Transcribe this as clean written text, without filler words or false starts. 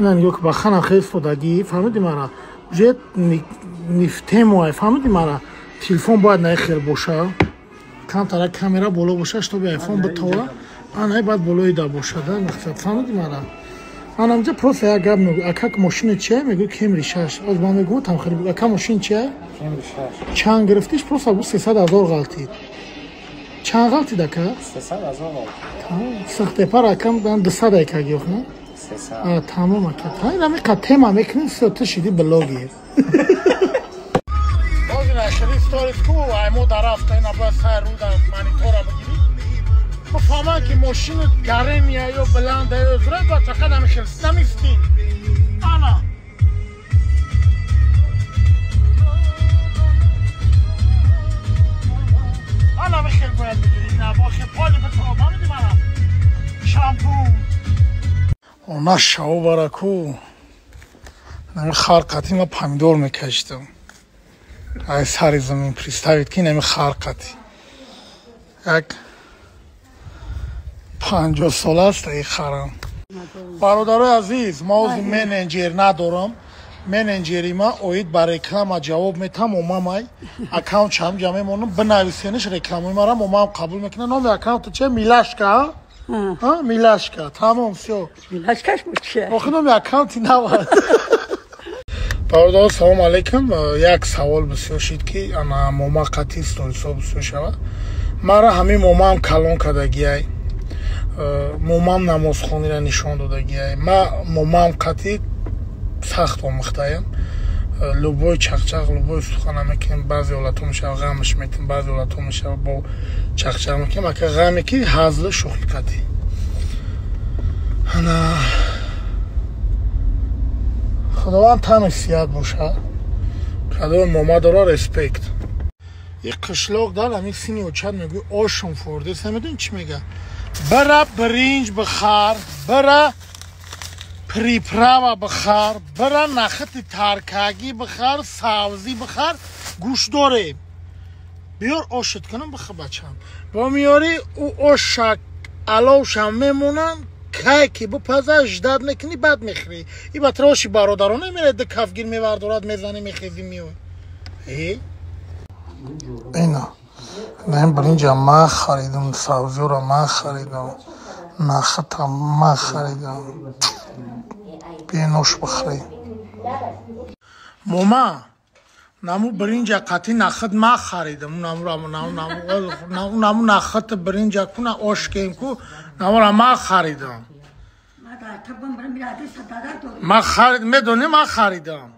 نه یک بخانه خیلی فداگی فهمیدی مرا جت نفتیم وای فهمیدی مرا تلفن باید نه خیر باشه کم تر کامera بالا باشه تو به آیفون بتوه آن باید بالای دا باشه ده مقصد فهمیدی مرا من همجا پروف یا گاب میگو اکاک ماشین چیه میگو کمری شش از با میگو تام خرید اکا ماشین چیه کمری شش چند گرفتیش پروف ابو 300,000 غلطید چند غلطی دکا 300,000 سخت پر اکم من 200 اکا گیخ نه 300 تمام اکا این همه قطعه میکنیم سوت شدی بلوگی بازی نشری ستوریز کو ایمو درفت اینا با سر رو در مانیتورا بگیری بفهمن که ماشین گرمیه یا بلنده یا زره با چقدر همیشه نمیستین انا بخیر باید بگیری نه با خیپالی به تو با میدی منم شامپو اونا شاو برکو نمی خارقاتی ما پامیدور میکشتم ای سری زمین پریستاوید که نمی خارقاتی یک 50 ساله است ای خرم برادرای عزیز ما از منیجر ندارم منیجری ما اوید با رکلام جواب میتم اومامای اکاونت چم جمع مونم بنویسینش رکلامی ما را اومام قبول میکنه نام اکاونت چه میلاشکا ها میلاشکا تمام سو میلاشکاش میشه آخه نام اکاونتی نبود برادر سلام علیکم یک سوال بسیار شد که انا موما قطعی استوریس ها بسیار شود مرا همین مومام کلون کدگی مومام نماز خونی را نشان دادگی ما مومام قطعی سخت آموخته‌ایم لوبای چقچق لوبای سخن میکنیم بعضی حالت‌ها میشه غمش میتیم بعضی حالت‌ها میشه با چقچق میکنیم اگه غمی که هزل شغل کتی انا خداوند تنش سیاد باشه خداوند موما داره رسپکت یک قشلاق دار همین سینی و چند میگوی آشون فورده سمیدون چی میگه برا برنج بخار برا پریپراوا بخار برا نخت ترکاگی بخار ساوزی بخار گوش داره بیار آشت کنم بخوا بچم با میاری او آشک علاوش هم میمونن که بپزه اجداد میکنی بد میخری ای بطراشی برادرانه میره ده کفگیر میوردارد میزنی میخیزی میوی اینا نه برنج ما خریدم ساوزی رو ما خریدم نخت ما خریدم بینوش بخری موما نمو برنج قطعی نخت ما خریدم نمو نخت برنج کنه آشکیم کو نمو ما خریدم ما خرید میدونی ما خریدم